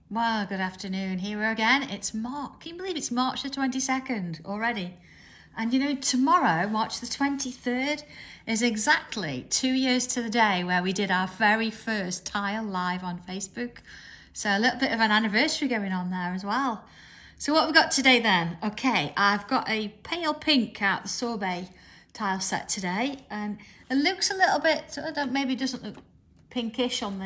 Well, good afternoon. Here we are again. It's March. Can you believe it's March the 22nd already? And you know, tomorrow, March the 23rd, is exactly 2 years to the day where we did our very first tile live on Facebook. So a little bit of an anniversary going on there as well. So what have we got today then? Okay, I've got a pale pink out the sorbet tile set today. And it looks a little bit, maybe it doesn't look pinkish on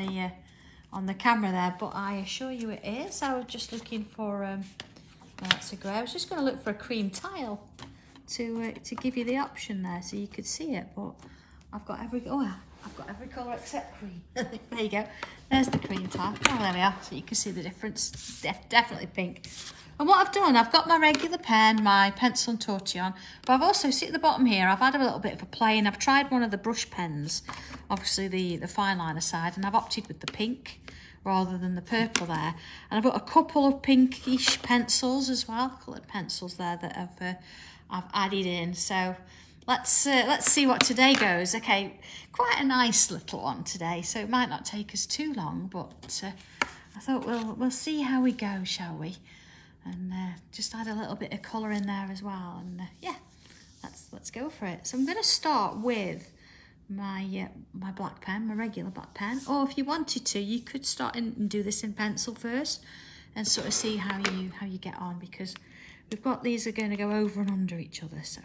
the camera there, but I assure you it is. I was just looking for, that's a grey. I was just going to look for a cream tile to give you the option there so you could see it, but I've got every colour except cream. There you go. There's the cream tile. Oh, there we are. So you can see the difference. Definitely pink. And what I've done, I've got my regular pen, my pencil and tortillon, but I've also, see at the bottom here, I've had a little bit of a play and I've tried one of the brush pens, obviously the fine liner side, and I've opted with the pink rather than the purple there. And I've got a couple of pinkish pencils as well, coloured pencils there that I've added in. So let's see what today goes. Okay, quite a nice little one today, so it might not take us too long, but I thought we'll see how we go, shall we? And just add a little bit of colour in there as well. And yeah, let's go for it. So I'm going to start with my my black pen, my regular black pen. Or if you wanted to, you could start and do this in pencil first, and sort of see how you get on, because we've got these are going to go over and under each other. So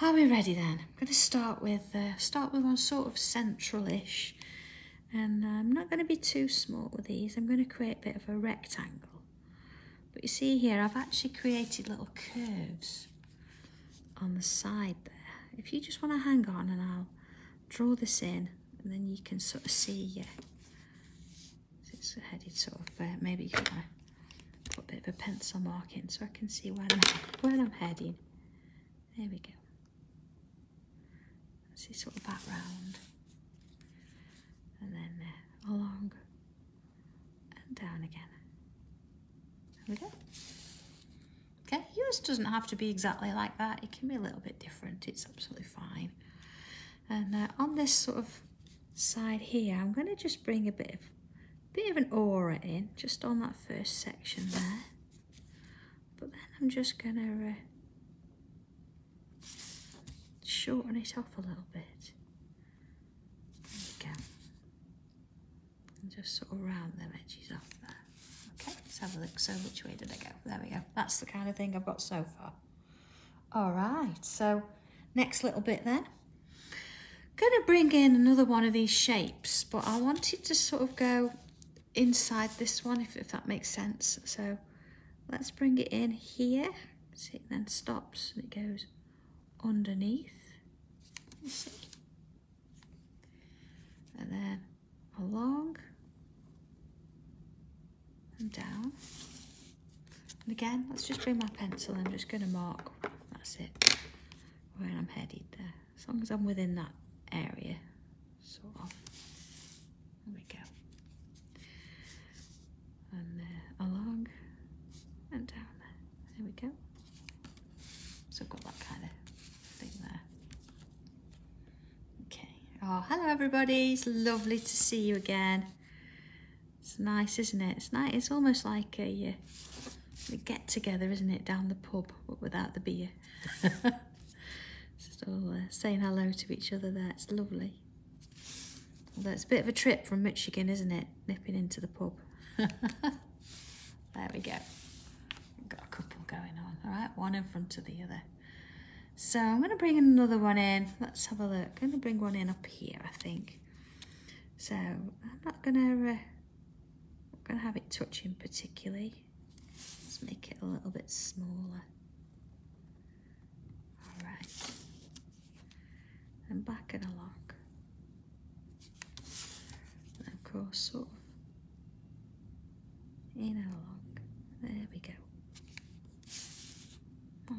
are we ready then? I'm going to start with one sort of central-ish, and I'm not going to be too small with these. I'm going to create a bit of a rectangle. But you see here, I've actually created little curves on the side there. If you just want to hang on, and I'll draw this in, and then you can sort of see, it's headed sort of, maybe you want to put a bit of a pencil mark in so I can see where I'm heading. There we go. See sort of back round, and then along and down again. There we go. Okay, yours doesn't have to be exactly like that. It can be a little bit different. It's absolutely fine. And on this sort of side here, I'm going to just bring a bit of an aura in, just on that first section there. But then I'm just going to shorten it off a little bit. There we go. And just sort of round them edges off there. Okay, let's have a look. So which way did I go? There we go. That's the kind of thing I've got so far. All right, so next little bit then. Going to bring in another one of these shapes, but I wanted to sort of go inside this one, if that makes sense. So let's bring it in here. See, it then stops and it goes underneath. You see? And then along and down. And again, let's just bring my pencil. I'm just going to mark, that's it, where I'm headed there. As long as I'm within that area, sort of. There we go. And along and down there. There we go. So I've got that kind of thing there. Okay. Oh, hello everybody. It's lovely to see you again. It's nice, isn't it? It's nice. It's almost like a get together, isn't it? Down the pub, but without the beer. Just all saying hello to each other there. It's lovely. Although it's a bit of a trip from Michigan, isn't it? Nipping into the pub. There we go. We've got a couple going on. All right, one in front of the other. So I'm going to bring another one in. Let's have a look. I'm going to bring one in up here, I think. So I'm not going to have it touching particularly. Let's make it a little bit smaller. All right. And back and along. And of course, sort of in and along. There we go.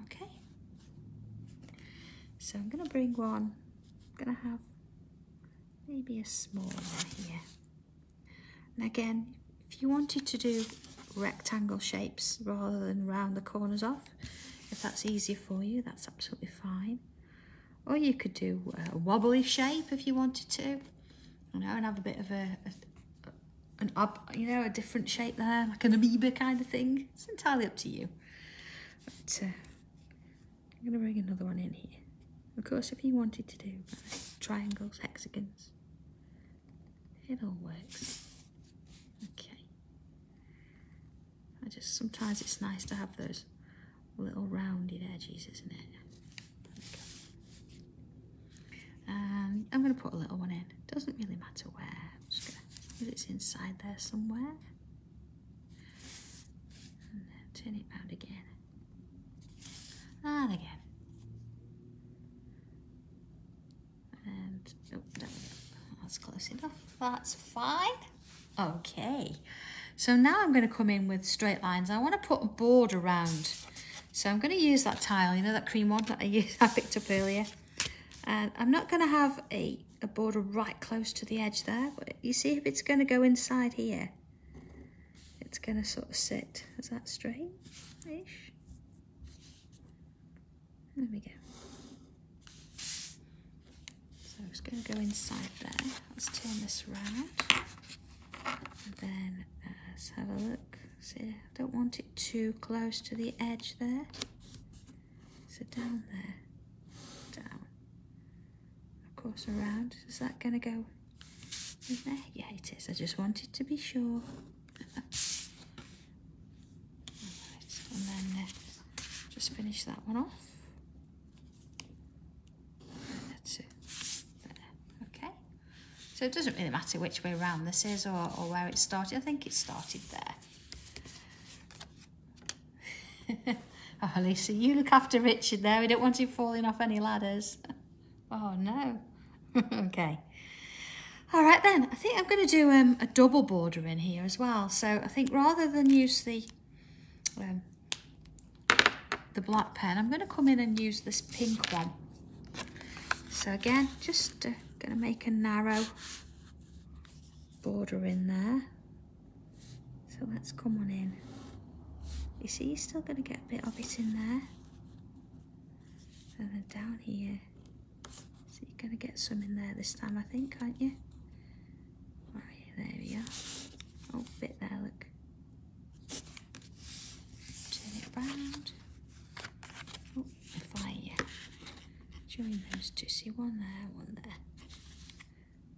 Okay. So I'm going to bring one. I'm going to have maybe a small one here. And again, if you wanted to do rectangle shapes rather than round the corners off, if that's easier for you, that's absolutely fine. Or you could do a wobbly shape if you wanted to, you know, and have a bit of a you know, a different shape there, like an amoeba kind of thing. It's entirely up to you. But I'm going to bring another one in here. Of course, if you wanted to do triangles, hexagons, it all works. Okay. Sometimes it's nice to have those little rounded edges, isn't it? And I'm going to put a little one in. Doesn't really matter where. I'm just going to, it's inside there somewhere. And then turn it round again. And again. And, oh, there we go. That's close enough. That's fine. Okay. So now I'm going to come in with straight lines. I want to put a border around. So I'm going to use that tile, you know, that cream one that I picked up earlier. And I'm not going to have a border right close to the edge there, but you see if it's going to go inside here, it's going to sort of sit. Is that straight-ish? There we go. So it's going to go inside there. Let's turn this around. And then let's have a look. See, I don't want it too close to the edge there. So down there, down. Of course, around. Is that going to go in there? Yeah, it is. I just wanted to be sure. Alright, and then just finish that one off. That's it. There. Okay. So it doesn't really matter which way around this is or where it started. I think it started there. Oh, Lisa, you look after Richard there. We don't want him falling off any ladders. Oh, no. Okay. All right, then. I think I'm going to do a double border in here as well. So I think rather than use the black pen, I'm going to come in and use this pink one. So again, just going to make a narrow border in there. So let's come on in. You see, you're still going to get a bit of it in there. And then down here. So you're going to get some in there this time, I think, aren't you? Right, there we are. Oh, bit there, look. Turn it round. Oh, if I join those two, see one there, one there.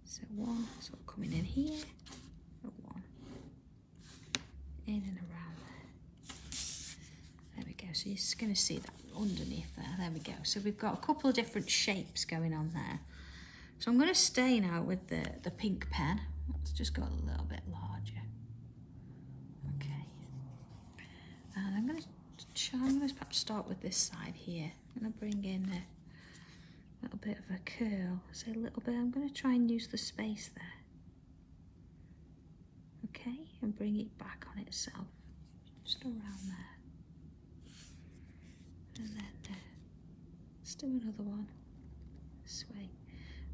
So one sort of coming in here, and one in and around there. There we go. So you're just going to see that underneath there. There we go. So we've got a couple of different shapes going on there. So I'm going to stay now with the pink pen. Let's just go a little bit larger. Okay. And I'm going to perhaps start with this side here. I'm going to bring in a little bit of a curl. Say a little bit. I'm going to try and use the space there. Okay, and bring it back on itself. Just around there. And then let's do another one this way.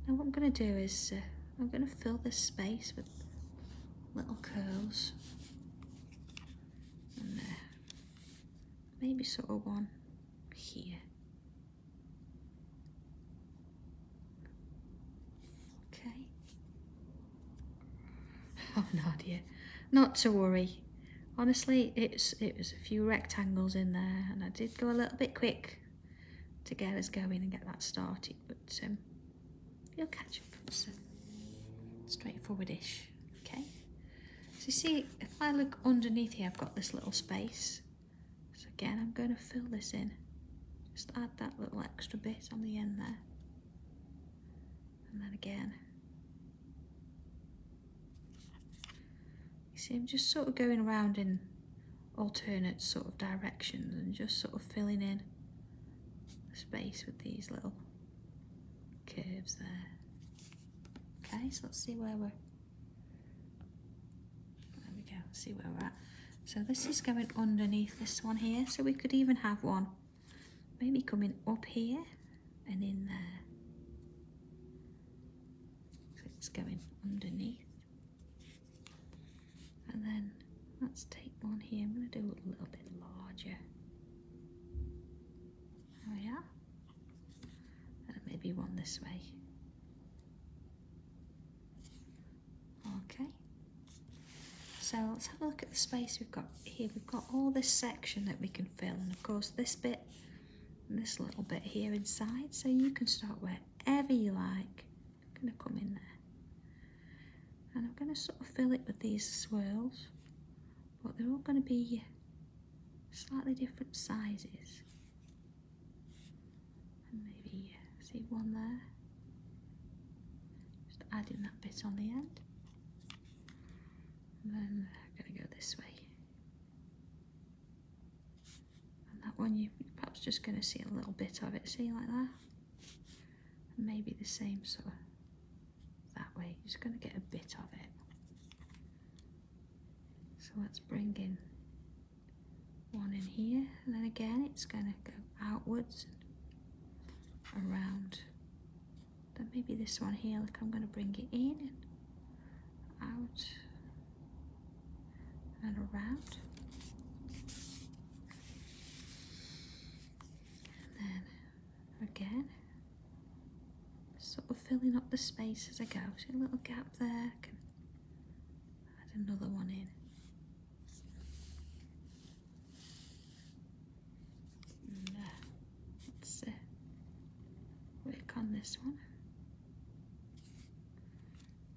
Now what I'm going to do is I'm going to fill this space with little curls. And maybe sort of one here. Okay. Oh, Nadia, not to worry. Honestly, it was a few rectangles in there, and I did go a little bit quick to get us going and get that started, but you'll catch up. It's straightforward-ish, okay? So you see, if I look underneath here, I've got this little space. So again, I'm going to fill this in. Just add that little extra bit on the end there. And then again. See, I'm just sort of going around in alternate sort of directions and just sort of filling in the space with these little curves there. Okay, so let's see where there we go, let's see where we're at. So this is going underneath this one here, so we could even have one maybe coming up here and in there. So it's going underneath. And then let's take one here. I'm going to do it a little bit larger. There we are. And maybe one this way. Okay. So let's have a look at the space we've got here. We've got all this section that we can fill, and of course this bit and this little bit here inside, so you can start wherever you like. I'm going to come in there and I'm going to sort of fill it with these swirls, but they're all going to be slightly different sizes. And maybe see one there, just adding that bit on the end. And then I'm going to go this way. And that one you're perhaps just going to see a little bit of it, see, like that. And maybe the same sort of that way, you're just going to get a bit of it. So let's bring in one in here, and then again it's going to go outwards and around. Then maybe this one here, look, I'm going to bring it in and out and around. And then again, sort of filling up the space as I go. See a little gap there, I can add another one in. And let's work on this one.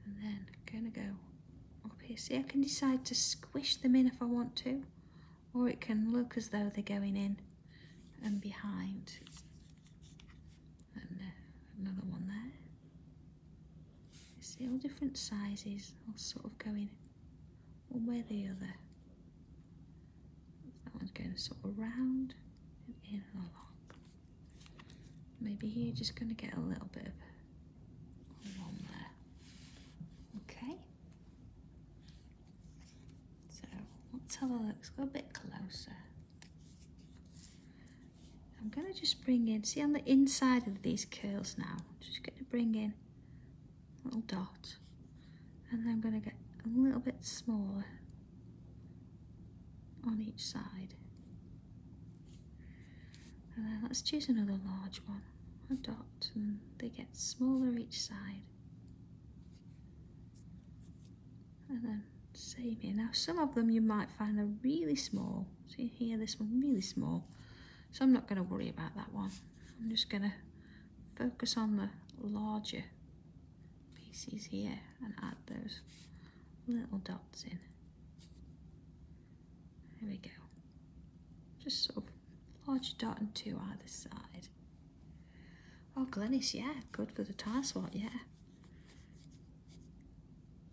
And then I'm going to go up here. See, I can decide to squish them in if I want to, or it can look as though they're going in and behind. And another one there. You see, all different sizes, all sort of going one way or the other. That one's going sort of round and in and along. Maybe here you're just going to get a little bit of one there. Okay. So let's have a look. Let's go a bit closer. I'm going to just bring in, see on the inside of these curls now, I'm just going to bring in a little dot, and then I'm going to get a little bit smaller on each side. And then let's choose another large one, a dot, and they get smaller each side. And then same here. Now some of them you might find are really small. See here, this one really small. So I'm not going to worry about that one. I'm just going to focus on the larger pieces here and add those little dots in. There we go. Just sort of large dot and two either side. Oh, Glennis, yeah, good for the tile swat, yeah.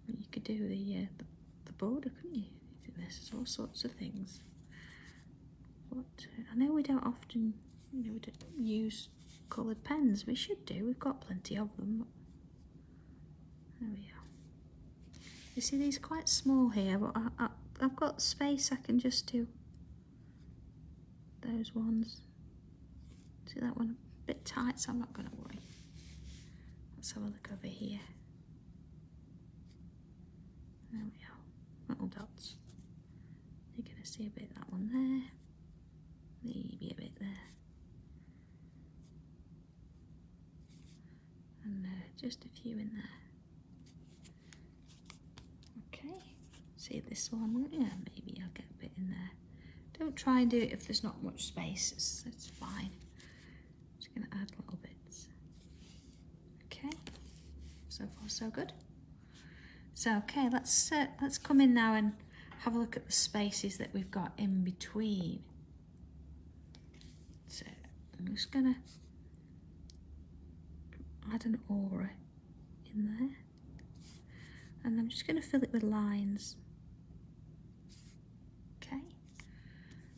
You could do the border, couldn't you? You do this, all sorts of things. But I know we don't often, we don't use coloured pens. We should do. We've got plenty of them. There we are. You see, these are quite small here, but I've got space. I can just do those ones. See that one a bit tight, so I'm not going to worry. Let's have a look over here. There we are. Little dots. You're going to see a bit of that one there. Maybe a bit there. And just a few in there. Okay. See this one? Yeah, maybe I'll get a bit in there. Don't try and do it if there's not much space. It's fine. Just going to add little bits. Okay. So far, so good. So, okay, let's come in now and have a look at the spaces that we've got in between. So I'm just going to add an aura in there, and I'm just going to fill it with lines. Okay,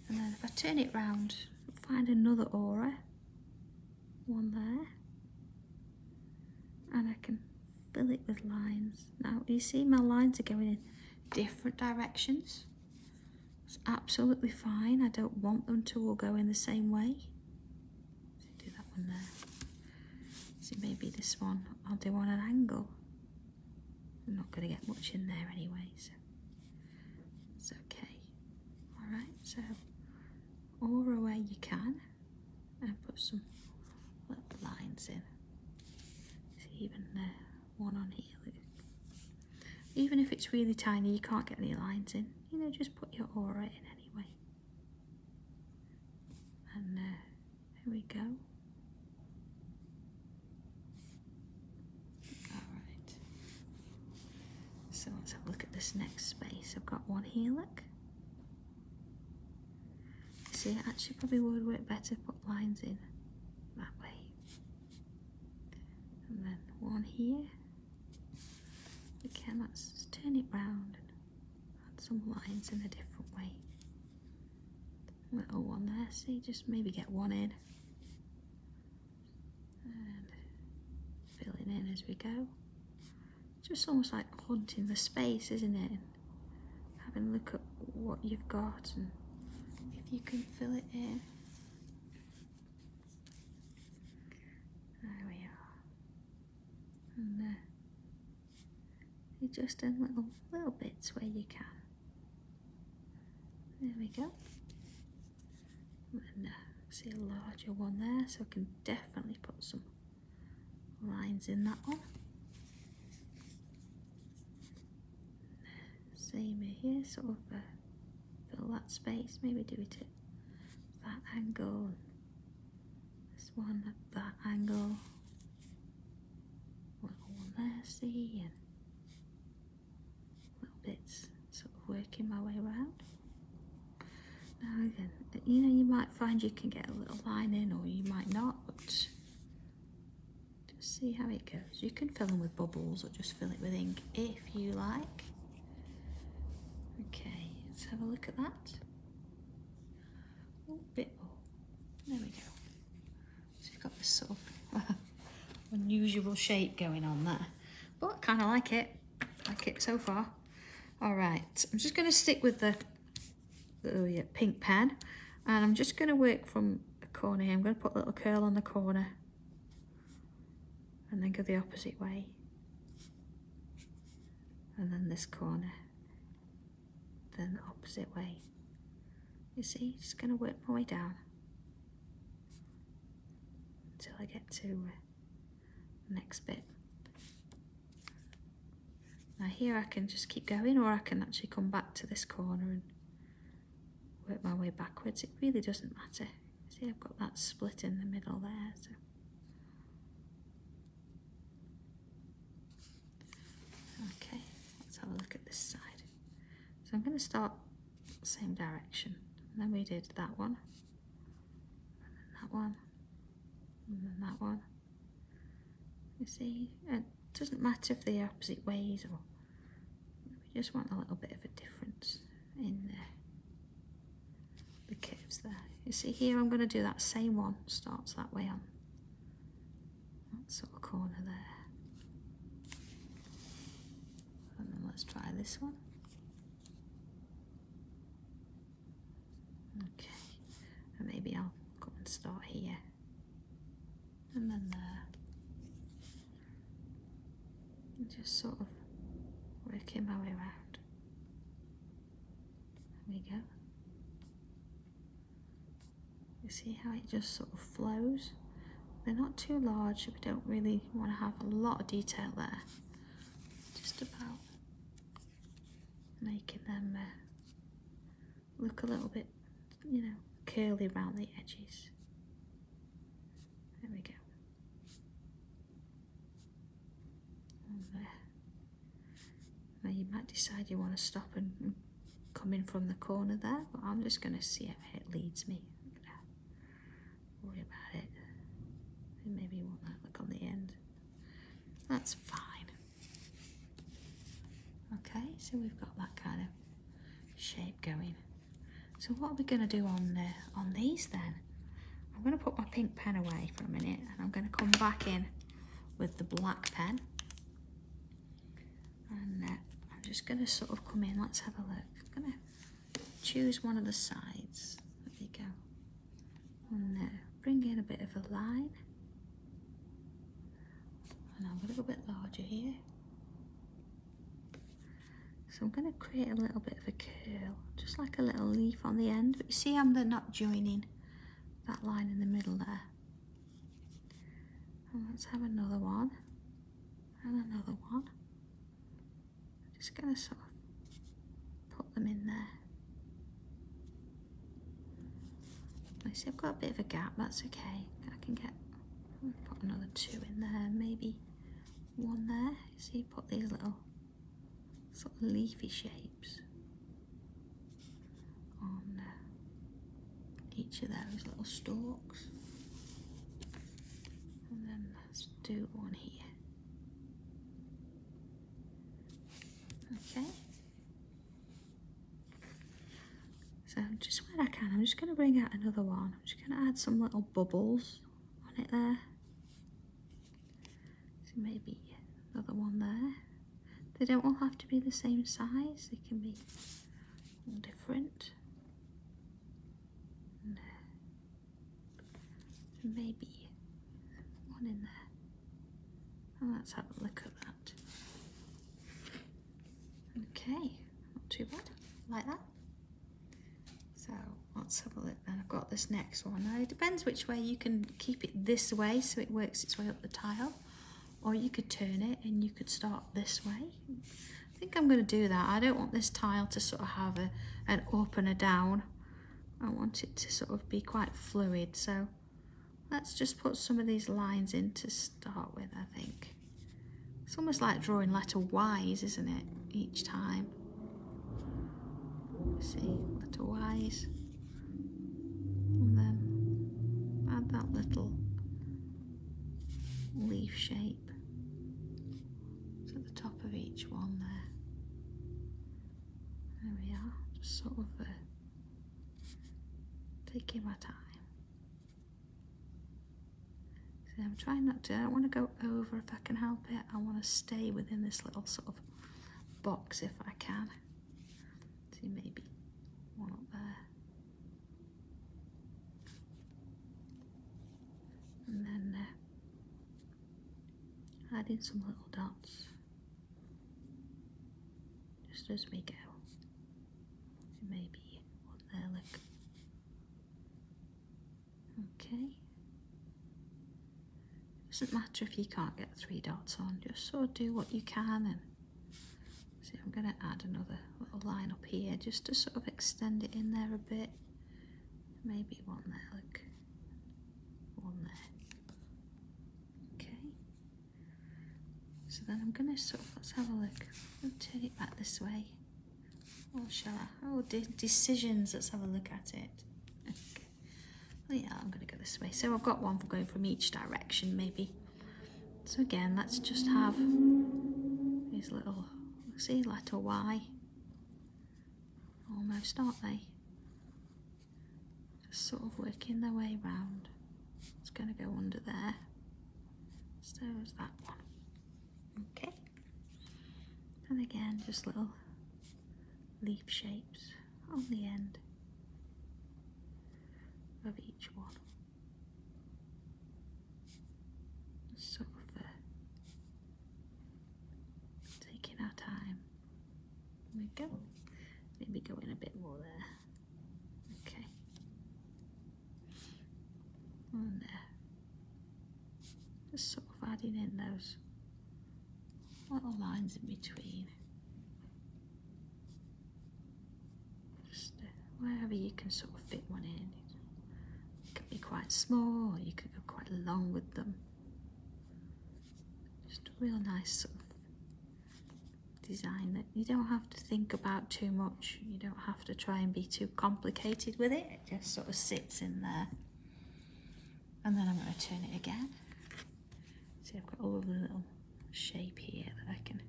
and then if I turn it round, find another aura, one there, and I can fill it with lines. Now you see my lines are going in different directions. It's absolutely fine. I don't want them to all go in the same way. So do that one there. So maybe this one I'll do on an angle. I'm not going to get much in there anyway, so it's okay. Alright, so aura where you can, and put some little lines in. See, even one on here, look. Even if it's really tiny, you can't get any lines in. You know, just put your aura in anyway. And here we go. Alright. So let's have a look at this next space. I've got one here, look. See, it actually probably would work better to put lines in that way. And then one here. Again, let's just turn it round and add some lines in a different way. Little one there, see, just maybe get one in. And filling in as we go. Just almost like haunting the space, isn't it? And having a look at what you've got and if you can fill it in. There we are. And you just in little bits where you can. There we go. And see a larger one there, so I can definitely put some lines in that one. Same here, sort of fill that space, maybe do it at that angle, this one at that angle, little one there, see, and little bits sort of working my way around. Now again, you know, you might find you can get a little line in or you might not, but just see how it goes. You can fill them with bubbles or just fill it with ink if you like. Okay, let's have a look at that. Oh, a bit more. There we go. So you've got this sort of unusual shape going on there, but I kind of like it. Like it so far. All right, I'm just going to stick with the pink pen, and I'm just going to work from a corner here. I'm going to put a little curl on the corner and then go the opposite way, and then this corner, then the opposite way. You see, just going to work my way down until I get to the next bit. Now here I can just keep going, or I can actually come back to this corner and work my way backwards. It really doesn't matter. See, I've got that split in the middle there. So. Okay, let's have a look at this side. So I'm going to start the same direction. And then we did that one, and then that one, and then that one. You see, it doesn't matter if they're opposite ways, or we just want a little bit of a difference in the curves there. You see here, I'm going to do that same one, starts that way on that sort of corner there. And then let's try this one. Okay, and maybe I'll come and start here, and then there. And just sort of working my way around. There we go. You see how it just sort of flows? They're not too large, so we don't really want to have a lot of detail there. Just about making them look a little bit, you know, curly around the edges. There we go. And there. Now you might decide you want to stop and come in from the corner there, but I'm just going to see how it leads me. Worry about it. And maybe you want that look on the end. That's fine. Okay, so we've got that kind of shape going. So what are we going to do on these then? I'm going to put my pink pen away for a minute, and I'm going to come back in with the black pen. And I'm just going to sort of come in. Let's have a look. I'm going to choose one of the sides. There we go. And bring in a bit of a line, and I'm going to go a bit larger here. So I'm going to create a little bit of a curl, just like a little leaf on the end, but you see I'm not joining that line in the middle there. And let's have another one, and another one. just going to sort of put them in there. I see I've got a bit of a gap, that's okay. I can put another 2 in there, maybe 1 there. See, put these little sort of leafy shapes on each of those little stalks. And then let's do 1 here. Okay. So just where I can, I'm just going to bring out another one. I'm just going to add some little bubbles on it there. So maybe another one there. They don't all have to be the same size. They can be all different. And maybe 1 in there. And let's have a look at that. Okay, not too bad, like that. So let's have a look then. I've got this next one. Now it depends which way. You can keep it this way so it works its way up the tile, or you could turn it and you could start this way. I think I'm going to do that. I don't want this tile to sort of have an up and a down. I want it to sort of be quite fluid. So let's just put some of these lines in to start with, I think. It's almost like drawing letter Y's, isn't it, each time? See, letter Y's. And then add that little leaf shape to the top of each one there. There we are, just sort of taking my time. See, I'm trying not to, I don't want to go over if I can help it. I want to stay within this little sort of box if I can. See, maybe 1 up there. And then add in some little dots, just as we go. Maybe 1 there, look. Okay. Doesn't matter if you can't get 3 dots on, just sort of do what you can. And see, I'm going to add another little line up here just to sort of extend it in there a bit. Maybe 1 there, look. 1 there. Okay. So then I'm going to sort of, let's have a look. I'll turn it back this way. Or shall I? Oh, decisions. Let's have a look at it. Okay. Well, yeah, I'm going to go this way. So I've got one for going from each direction, maybe. So again, let's just have these little, see, letter Y. Almost, aren't they? Just sort of working their way round. It's going to go under there. So is that one. Okay. And again, just little leaf shapes on the end of each one. Just sort of taking our time. There we go. Maybe go in a bit more there. Okay. And there. Just sort of adding in those little lines in between. Just wherever you can sort of fit one in. It can be quite small, or you can go quite long with them. Just a real nice sort of design that you don't have to think about too much. You don't have to try and be too complicated with it. It just sort of sits in there. And then I'm going to turn it again. See, I've got a lovely little shape here that I can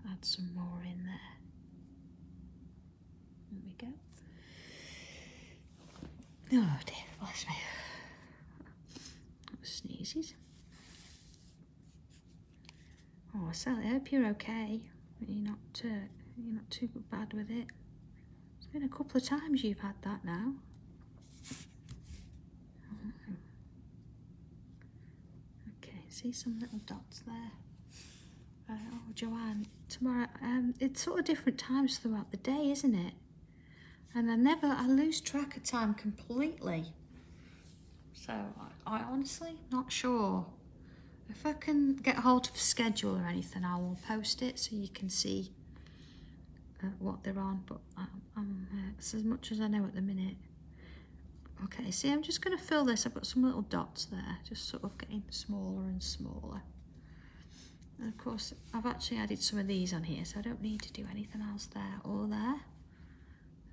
add some more in there. There we go. Oh dear, bless me. That was sneezes. Oh, Sally, I hope you're okay. You're not too bad with it. It's been a couple of times you've had that now. Okay, see some little dots there. Oh, Joanne, tomorrow, it's sort of different times throughout the day, isn't it? And I lose track of time completely. So I honestly not sure If I can get hold of a schedule or anything, I will post it so you can see what they're on, but it's as much as I know at the minute. Okay, see, I'm just going to fill this. I've got some little dots there, just sort of getting smaller and smaller. And of course, I've actually added some of these on here, so I don't need to do anything else there or there.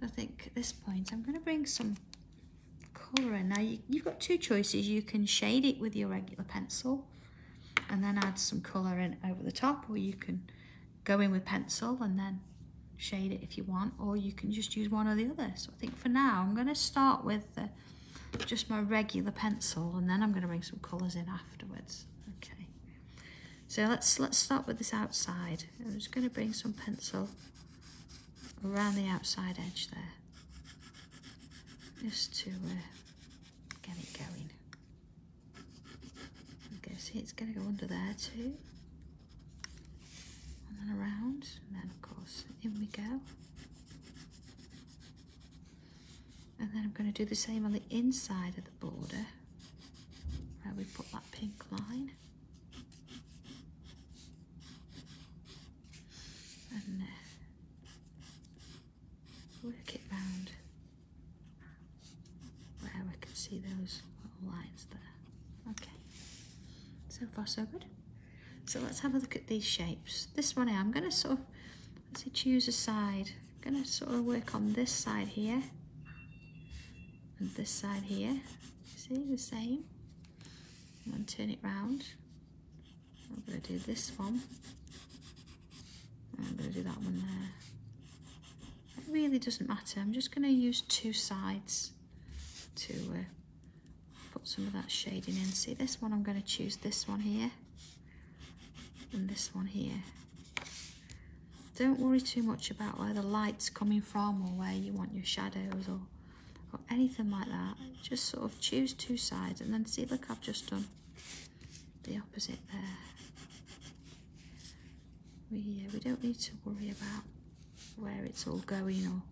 I think at this point, I'm going to bring some colour in. Now, you've got two choices. You can shade it with your regular pencil and then add some colour in over the top, or you can go in with pencil and then shade it if you want, or you can just use one or the other. So I think for now I'm going to start with just my regular pencil, and then I'm going to bring some colours in afterwards. Okay, so let's start with this outside. I'm just going to bring some pencil around the outside edge there, just to get it going. Okay, see, it's going to go under there too, and then around, and then of course in we go. And then I'm going to do the same on the inside of the border where we put that pink line, and work it round where we can see those little lines there. Okay, so far so good. So let's have a look at these shapes. This one here, I'm going to sort of, let's say, choose a side. I'm going to sort of work on this side here and this side here. See, the same. And then turn it round. I'm going to do this one. I'm going to do that one there. It really doesn't matter. I'm just going to use two sides to put some of that shading in. See, this one, I'm going to choose this one here and this one here. Don't worry too much about where the light's coming from or where you want your shadows or anything like that. Just sort of choose two sides, and then see, look, I've just done the opposite there. We don't need to worry about where it's all going or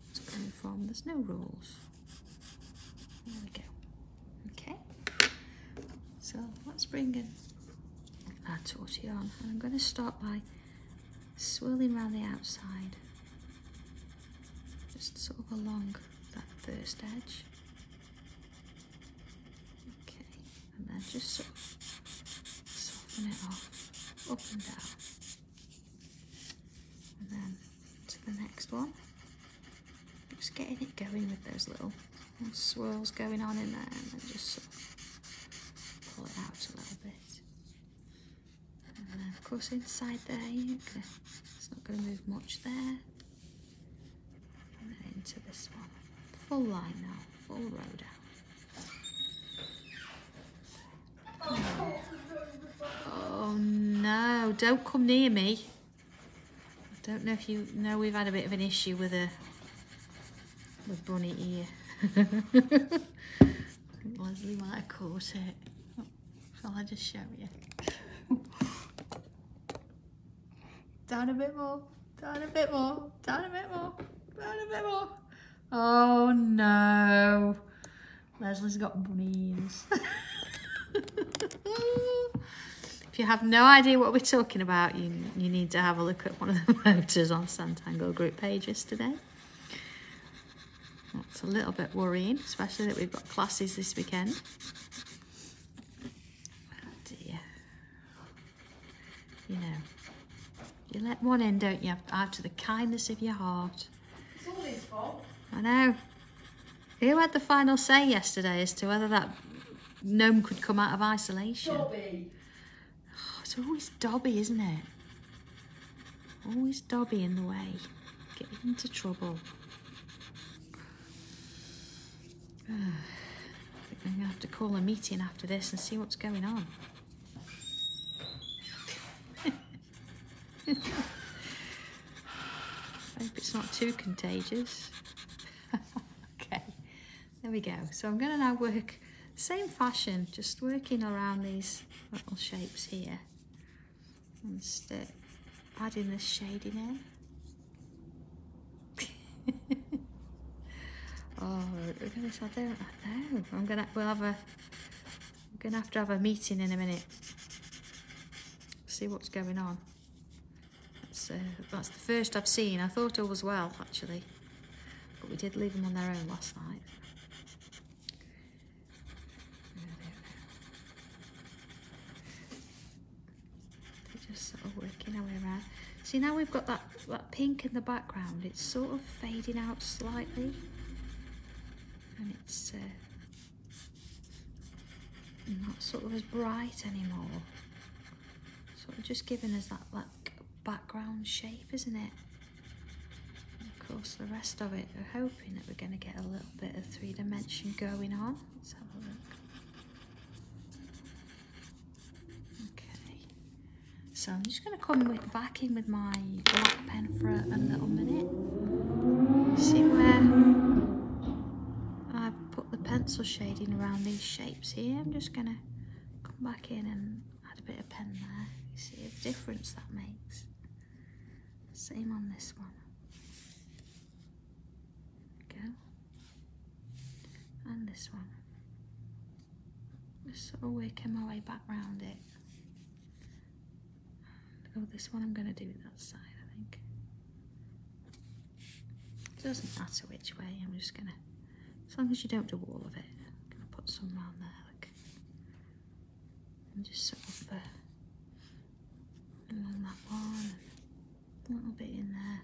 what's coming from. There's no rules. There we go. Okay, so let's bring in our tortilla on, and I'm going to start by swirling around the outside, just sort of along that first edge. Okay, and then just sort of soften it off, up and down. And then to the next one, just getting it going with those little swirls going on in there, and then just sort of pull it out a little bit. And then of course inside there, it's not going to move much there. And then into this one. Full line now, full row down. Oh no, don't come near me. I don't know if you know, we've had a bit of an issue with Bunny ear. I think Leslie might have caught it. Oh, shall I just show you? Down a bit more, down a bit more, down a bit more, down a bit more. Oh no, Leslie's got bunny ears. If you have no idea what we're talking about, you need to have a look at one of the photos on Sanntangle group page yesterday. That's a little bit worrying, especially that we've got classes this weekend. Oh dear. You know, you let one in, don't you, out of the kindness of your heart. It's all his fault. I know. Who had the final say yesterday as to whether that gnome could come out of isolation? Dobby. Oh, it's always Dobby, isn't it? Always Dobby in the way. Getting into trouble. I think I'm going to have to call a meeting after this and see what's going on. I hope it's not too contagious. Okay, there we go. So I'm going to now work same fashion, just working around these little shapes here and adding this shading in. Oh, look at this! I don't know. We'll have a going to have a meeting in a minute. See what's going on. That's the first I've seen. I thought all was well, actually. But we did leave them on their own last night. They're just sort of working our way around. See, now we've got that pink in the background. It's sort of fading out slightly. And it's not sort of as bright anymore. Sort of just giving us that like background shape, isn't it? And of course the rest of it, we're hoping that we're going to get a little bit of 3-dimension going on. Let's have a look. Okay, so I'm just going to come back in with my black pen for a little minute. See where I've put the pencil shading around these shapes here. I'm just going to come back in and add a bit of pen there. You see the difference that makes. Same on this one. There we go. And this one. Just sort of working my way back round it. Oh, this one I'm going to do that side, I think. It doesn't matter which way. I'm just going to, as long as you don't do all of it, I'm going to put some around there, look. And just sort of along that one, and a little bit in there.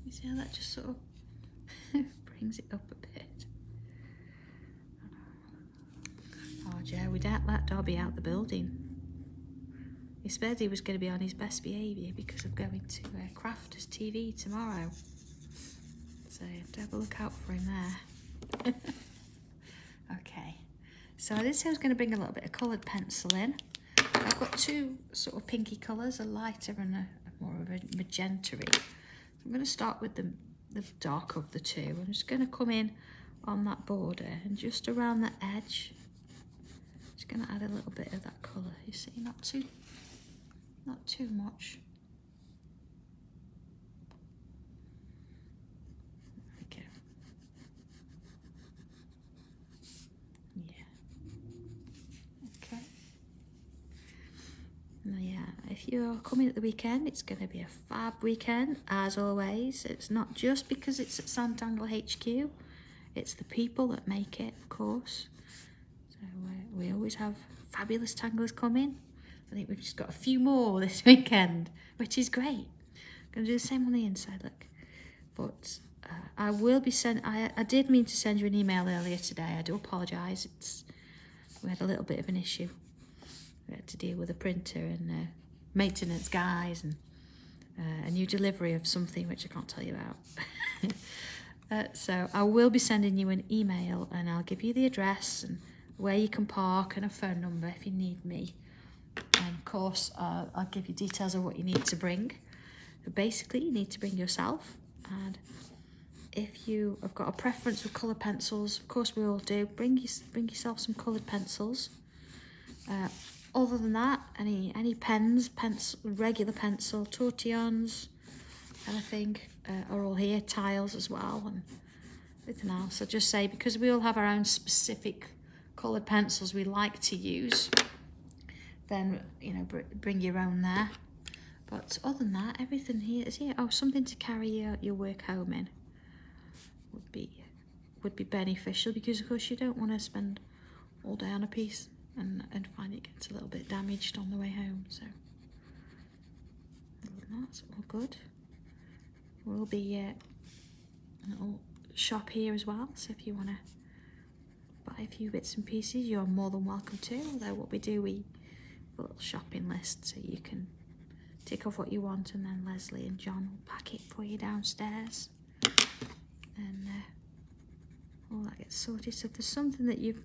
You see how that just sort of brings it up a bit. Oh, Joe, we don't let Dobby out the building. He said he was going to be on his best behaviour because of going to Crafters TV tomorrow. So you have to have a look out for him there. Okay, so I did say I was going to bring a little bit of coloured pencil in. I've got two sort of pinky colours, a lighter and a more of a magenta-y. I'm going to start with the dark of the two. I'm just going to come in on that border and just around the edge. Just going to add a little bit of that colour. You see, not too much. There we go. Yeah. Okay. Now, yeah, if you're coming at the weekend, it's going to be a fab weekend, as always. It's not just because it's at Sanntangle HQ. It's the people that make it, of course. So we always have fabulous tanglers coming. I think we've just got a few more this weekend, which is great. I'm going to do the same on the inside, look. But I will be I did mean to send you an email earlier today. I do apologise. We had a little bit of an issue. We had to deal with a printer and maintenance guys and a new delivery of something which I can't tell you about. So I will be sending you an email and I'll give you the address and where you can park and a phone number if you need me. And of course, I'll give you details of what you need to bring. But basically, you need to bring yourself. And if you have got a preference with coloured pencils, of course we all do, bring yourself some coloured pencils. Other than that, any pens, regular pencil, tortillons, anything are all here, tiles as well, and everything else. I just say, because we all have our own specific coloured pencils we like to use, then, you know, bring your own there. But other than that, everything here is here. Oh, something to carry your work home in would be beneficial, because of course you don't want to spend all day on a piece and find it gets a little bit damaged on the way home. So that's all good. We'll be a little shop here as well, so if you want to buy a few bits and pieces, you're more than welcome to. Although what we do, we have a little shopping list so you can tick off what you want, and then Leslie and John will pack it for you downstairs, and all that gets sorted. So if there's something that you've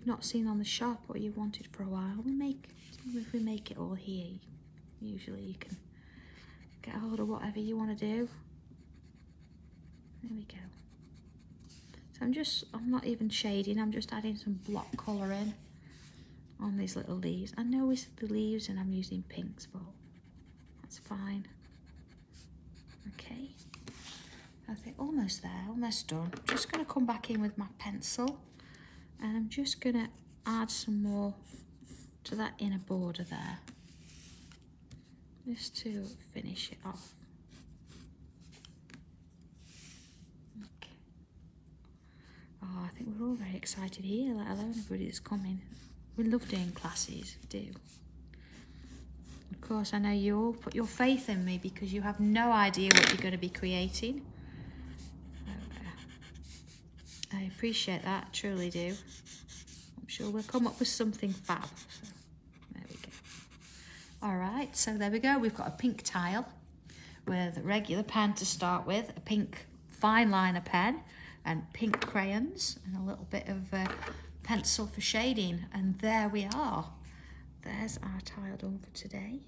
not seen on the shop or you've wanted for a while, if we make it all here, usually you can get a hold of whatever you want to do. There we go. So I'm not even shading, I'm just adding some block colour in on these little leaves. I know it's the leaves and I'm using pinks, but that's fine. Okay, I think almost there, almost done. Just going to come back in with my pencil And I'm just going to add some more to that inner border there, just to finish it off. Okay. Oh, I think we're all very excited here, let alone everybody that's coming. We love doing classes, we do. Of course, I know you all put your faith in me because you have no idea what you're going to be creating. I appreciate that, truly do. I'm sure we'll come up with something fab. So, there we go. All right, so there we go. We've got a pink tile with a regular pen to start with, a pink fine liner pen, and pink crayons, and a little bit of pencil for shading. And there we are. There's our tile done for today.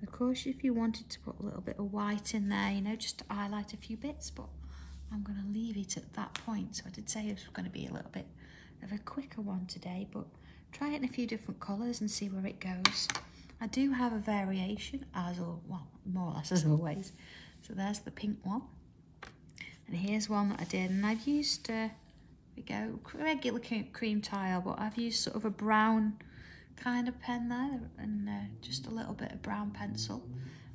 Of course, if you wanted to put a little bit of white in there, you know, just to highlight a few bits, but I'm going to leave it at that point. So I did say it was going to be a little bit of a quicker one today, but try it in a few different colours and see where it goes. I do have a variation, well, more or less as always. So there's the pink one. And here's one that I did, and I've used, there we go, regular cream tile, but I've used sort of a brown kind of pen there, and just a little bit of brown pencil.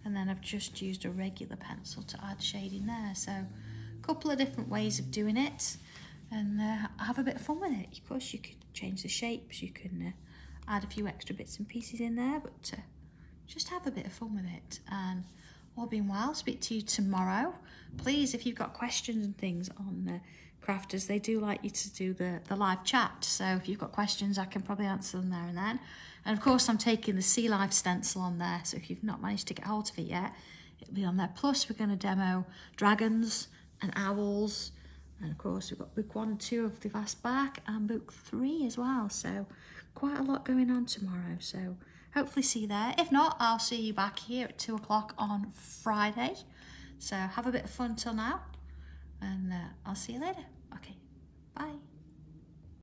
And then I've just used a regular pencil to add shading there. So a couple of different ways of doing it, and have a bit of fun with it. Of course, you could change the shapes, you can add a few extra bits and pieces in there, but just have a bit of fun with it. And all being well, speak to you tomorrow. Please, if you've got questions and things on crafters, they do like you to do the live chat. So if you've got questions, I can probably answer them there and then. And of course, I'm taking the Sea Life stencil on there. So if you've not managed to get hold of it yet, it'll be on there. Plus, we're going to demo dragons and owls. And of course, we've got book 1 and 2 of the Vast Back and book 3 as well. So quite a lot going on tomorrow. So hopefully see you there. If not, I'll see you back here at 2 o'clock on Friday. So have a bit of fun till now, and I'll see you later. Okay, bye.